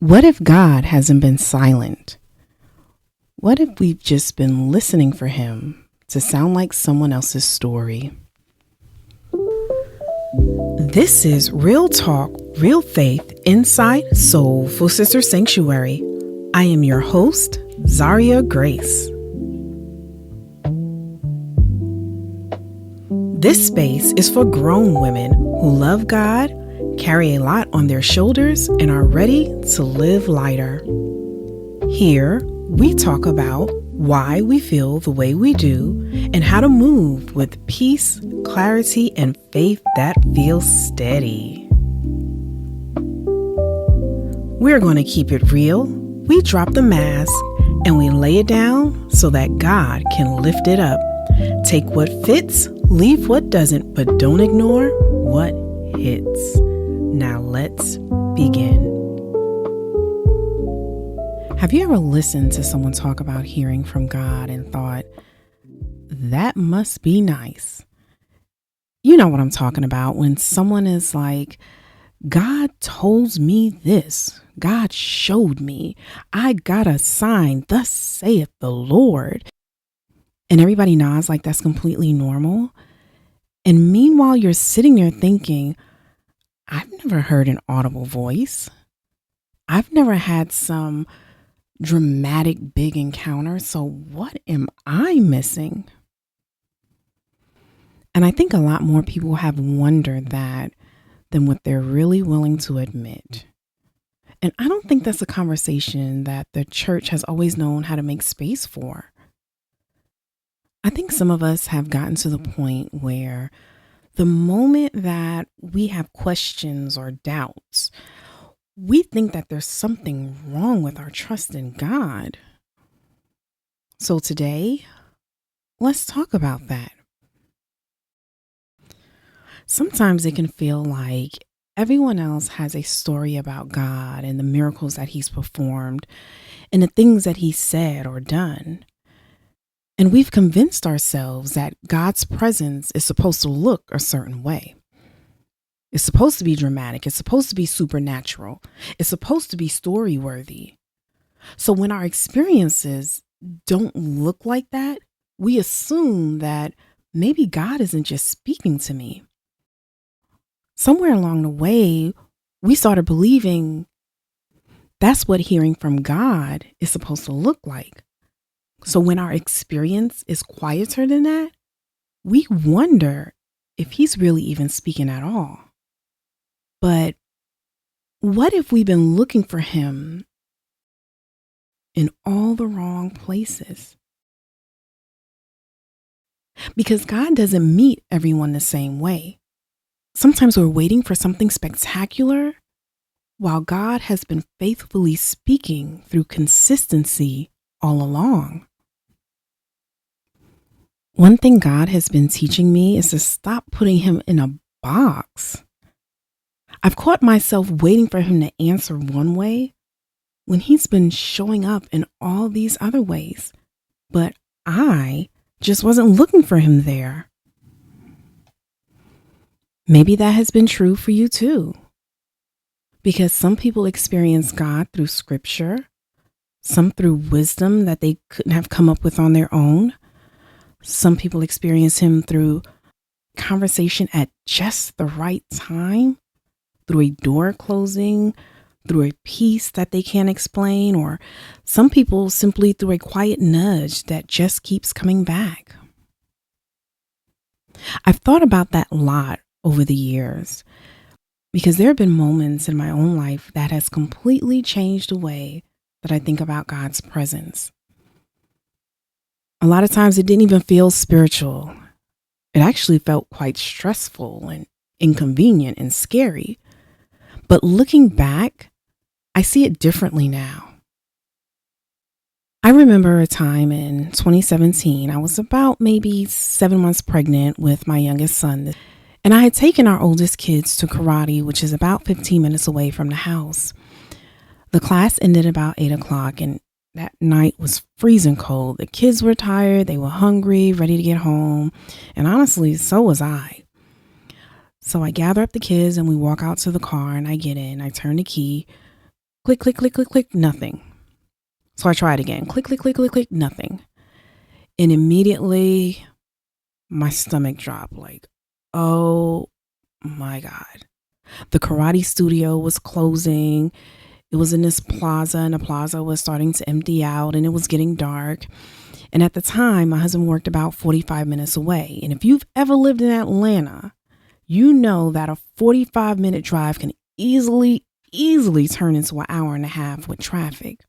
What if God hasn't been silent? What if we've just been listening for him to sound like someone else's story? This is Real Talk, Real Faith, Inside Soulful Sister Sanctuary. I am your host, Zaria Grace. This space is for grown women who love God, carry a lot on their shoulders, and are ready to live lighter. Here, we talk about why we feel the way we do and how to move with peace, clarity, and faith that feels steady. We're going to keep it real. We drop the mask and we lay it down so that God can lift it up. Take what fits, leave what doesn't, but don't ignore what hits. Now let's begin. Have you ever listened to someone talk about hearing from God and thought, that must be nice? You know what I'm talking about when someone is like, God told me this. God showed me. I got a sign. Thus saith the Lord. And everybody nods like that's completely normal. And meanwhile, you're sitting there thinking, I've never heard an audible voice. I've never had some dramatic big encounter. So what am I missing? And I think a lot more people have wondered that than what they're really willing to admit. And I don't think that's a conversation that the church has always known how to make space for. I think some of us have gotten to the point where the moment that we have questions or doubts, we think that there's something wrong with our trust in God. So today, let's talk about that. Sometimes it can feel like everyone else has a story about God and the miracles that he's performed and the things that he said or done. And we've convinced ourselves that God's presence is supposed to look a certain way. It's supposed to be dramatic. It's supposed to be supernatural. It's supposed to be story-worthy. So when our experiences don't look like that, we assume that maybe God isn't just speaking to me. Somewhere along the way, we started believing that's what hearing from God is supposed to look like. So when our experience is quieter than that, we wonder if he's really even speaking at all. But what if we've been looking for him in all the wrong places? Because God doesn't meet everyone the same way. Sometimes we're waiting for something spectacular while God has been faithfully speaking through consistency all along. One thing God has been teaching me is to stop putting him in a box. I've caught myself waiting for him to answer one way when he's been showing up in all these other ways, but I just wasn't looking for him there. Maybe that has been true for you too, because some people experience God through scripture, some through wisdom that they couldn't have come up with on their own. Some people experience him through conversation at just the right time, through a door closing, through a peace that they can't explain, or some people simply through a quiet nudge that just keeps coming back. I've thought about that a lot over the years because there have been moments in my own life that has completely changed the way that I think about God's presence. A lot of times it didn't even feel spiritual. It actually felt quite stressful and inconvenient and scary. But looking back, I see it differently now. I remember a time in 2017, I was about maybe 7 months pregnant with my youngest son. And I had taken our oldest kids to karate, which is about 15 minutes away from the house. The class ended about 8 o'clock and that night was freezing cold. The kids were tired. They were hungry, ready to get home. And honestly, so was I. So I gather up the kids and we walk out to the car and I get in. I turn the key. Click, click, click, click, click, nothing. So I tried again. Click, click, click, click, click, nothing. And immediately my stomach dropped like, oh my God. The karate studio was closing. It was in this plaza, and the plaza was starting to empty out, and it was getting dark. And at the time, my husband worked about 45 minutes away. And if you've ever lived in Atlanta, you know that a 45-minute drive can easily turn into an hour and a half with traffic.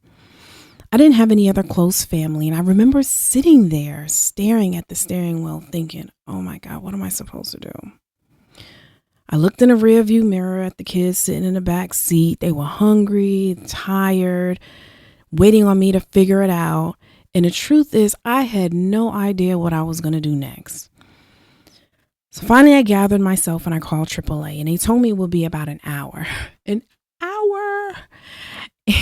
I didn't have any other close family, and I remember sitting there staring at the steering wheel thinking, oh my God, what am I supposed to do? I looked in the rearview mirror at the kids sitting in the back seat. They were hungry, tired, waiting on me to figure it out. And the truth is, I had no idea what I was going to do next. So finally, I gathered myself and I called AAA, and they told me it would be about an hour. An hour.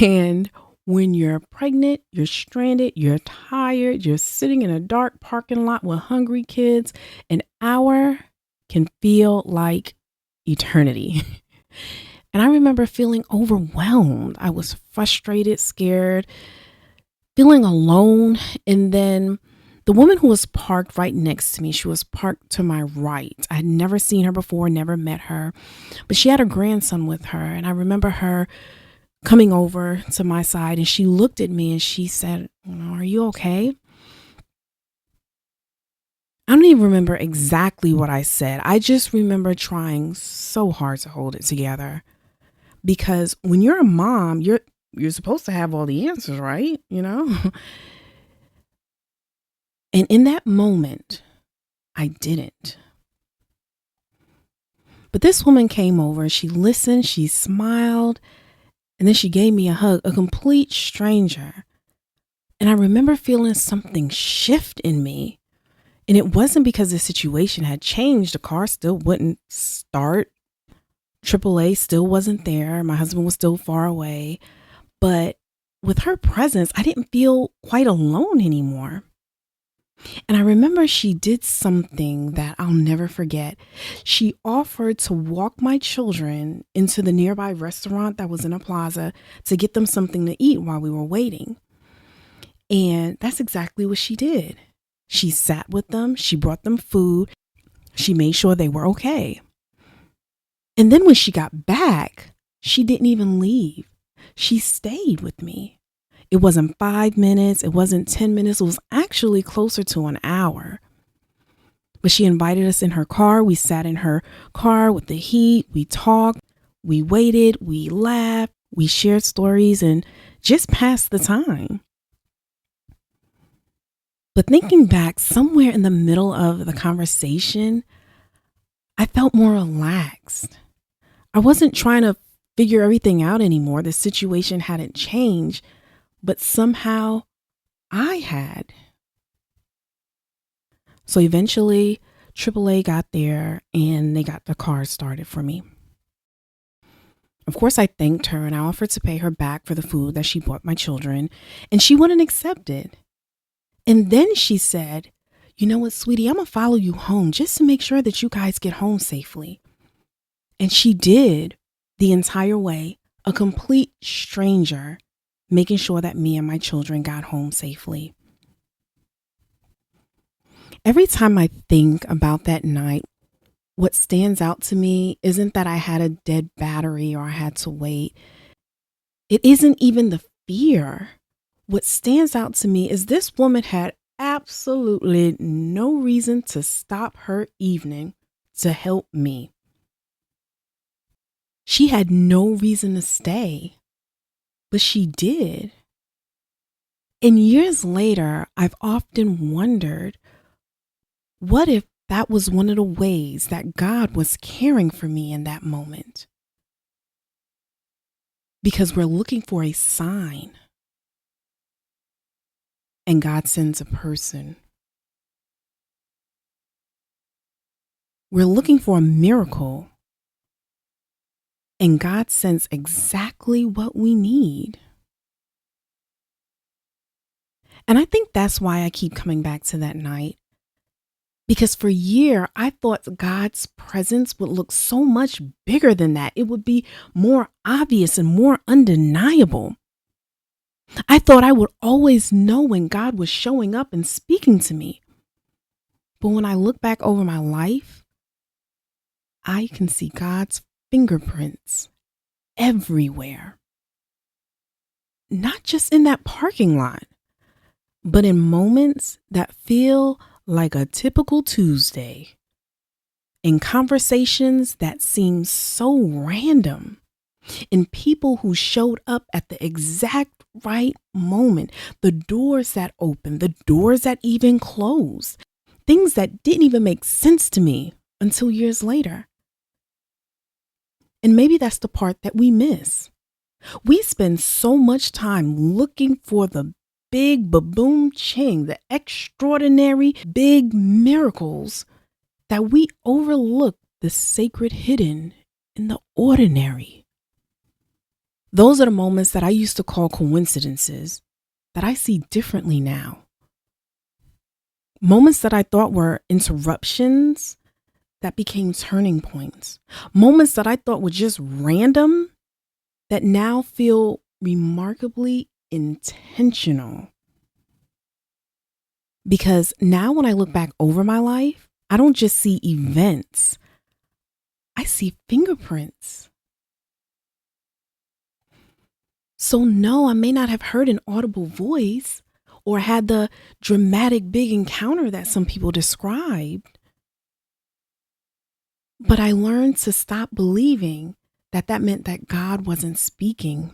And when you're pregnant, you're stranded, you're tired, you're sitting in a dark parking lot with hungry kids, an hour can feel like eternity. And I remember feeling overwhelmed. I was frustrated, scared, feeling alone. And then the woman who was parked right next to me, she was parked to my right. I had never seen her before, never met her, but she had her grandson with her. And I remember her coming over to my side, and she looked at me and she said, are you okay? I don't even remember exactly what I said. I just remember trying so hard to hold it together, because when you're a mom, you're supposed to have all the answers, right? And in that moment, I didn't. But this woman came over, she listened, she smiled, and then she gave me a hug, a complete stranger. And I remember feeling something shift in me. And it wasn't because the situation had changed. The car still wouldn't start. AAA still wasn't there. My husband was still far away. But with her presence, I didn't feel quite alone anymore. And I remember she did something that I'll never forget. She offered to walk my children into the nearby restaurant that was in a plaza to get them something to eat while we were waiting. And that's exactly what she did. She sat with them. She brought them food. She made sure they were okay. And then when she got back, she didn't even leave. She stayed with me. It wasn't 5 minutes. It wasn't 10 minutes. It was actually closer to an hour. But she invited us in her car. We sat in her car with the heat. We talked. We waited. We laughed. We shared stories and just passed the time. But thinking back, somewhere in the middle of the conversation, I felt more relaxed. I wasn't trying to figure everything out anymore. The situation hadn't changed, but somehow I had. So eventually, AAA got there and they got the car started for me. Of course, I thanked her and I offered to pay her back for the food that she bought my children, and she wouldn't accept it. And then she said, you know what, sweetie, I'm going to follow you home just to make sure that you guys get home safely. And she did the entire way, a complete stranger, making sure that me and my children got home safely. Every time I think about that night, what stands out to me isn't that I had a dead battery or I had to wait. It isn't even the fear. What stands out to me is this woman had absolutely no reason to stop her evening to help me. She had no reason to stay, but she did. And years later, I've often wondered, what if that was one of the ways that God was caring for me in that moment? Because we're looking for a sign. And God sends a person. We're looking for a miracle. And God sends exactly what we need. And I think that's why I keep coming back to that night. Because for a year, I thought God's presence would look so much bigger than that. It would be more obvious and more undeniable. I thought I would always know when God was showing up and speaking to me. But when I look back over my life, I can see God's fingerprints everywhere. Not just in that parking lot, but in moments that feel like a typical Tuesday, in conversations that seem so random, in people who showed up at the exact right moment, the doors that opened, the doors that even closed, things that didn't even make sense to me until years later. And maybe that's the part that we miss. We spend so much time looking for the big ba-boom ching, the extraordinary big miracles, that we overlook the sacred hidden in the ordinary. Those are the moments that I used to call coincidences that I see differently now. Moments that I thought were interruptions that became turning points. Moments that I thought were just random that now feel remarkably intentional. Because now when I look back over my life, I don't just see events, I see fingerprints. So no, I may not have heard an audible voice or had the dramatic big encounter that some people described. But I learned to stop believing that meant that God wasn't speaking.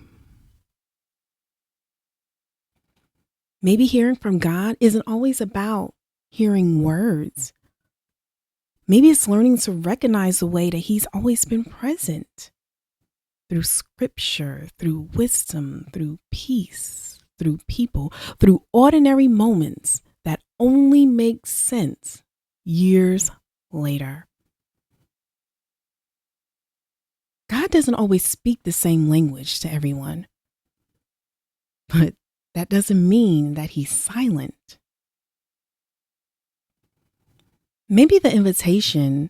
Maybe hearing from God isn't always about hearing words. Maybe it's learning to recognize the way that He's always been present through scripture, through wisdom, through peace, through people, through ordinary moments that only make sense years later. God doesn't always speak the same language to everyone, but that doesn't mean that He's silent. Maybe the invitation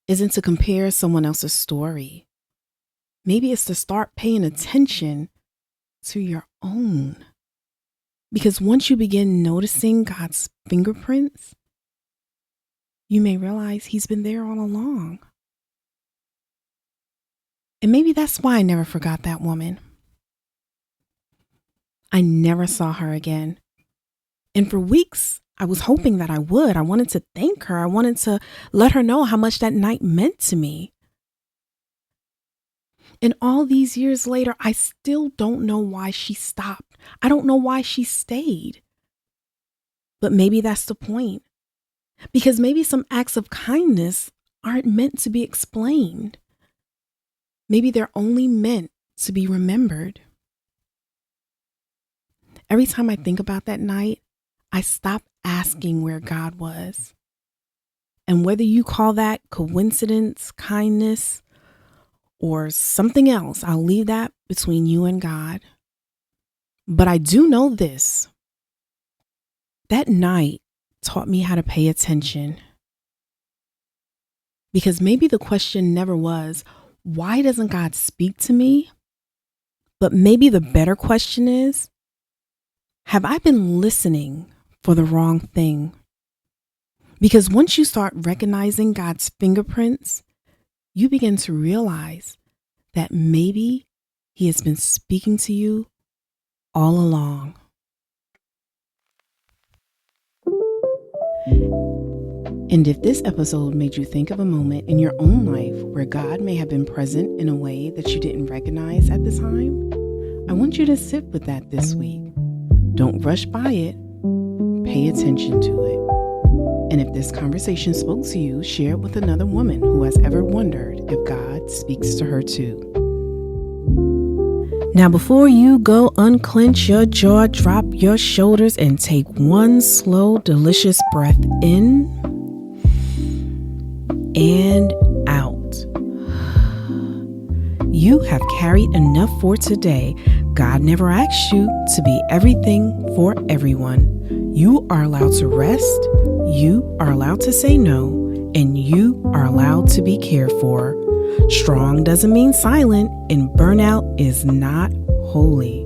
isn't to compare someone else's story. Maybe it's to start paying attention to your own. Because once you begin noticing God's fingerprints, you may realize He's been there all along. And maybe that's why I never forgot that woman. I never saw her again. And for weeks, I was hoping that I would. I wanted to thank her. I wanted to let her know how much that night meant to me. And all these years later, I still don't know why she stopped. I don't know why she stayed. But maybe that's the point. Because maybe some acts of kindness aren't meant to be explained. Maybe they're only meant to be remembered. Every time I think about that night, I stop asking where God was. And whether you call that coincidence, kindness, or something else, I'll leave that between you and God. But I do know this. That night taught me how to pay attention. Because maybe the question never was, why doesn't God speak to me? But maybe the better question is, have I been listening for the wrong thing? Because once you start recognizing God's fingerprints, you begin to realize that maybe He has been speaking to you all along. And if this episode made you think of a moment in your own life where God may have been present in a way that you didn't recognize at the time, I want you to sit with that this week. Don't rush by it. Pay attention to it. And if this conversation spoke to you, share it with another woman who has ever wondered if God speaks to her too. Now, before you go, unclench your jaw, drop your shoulders, and take one slow, delicious breath in and out. You have carried enough for today. God never asked you to be everything for everyone. You are allowed to rest, You are allowed to say no, and you are allowed to be cared for. Strong doesn't mean silent, and burnout is not holy.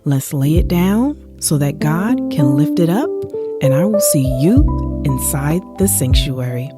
Let's lay it down so that God can lift it up, and I will see you inside the sanctuary.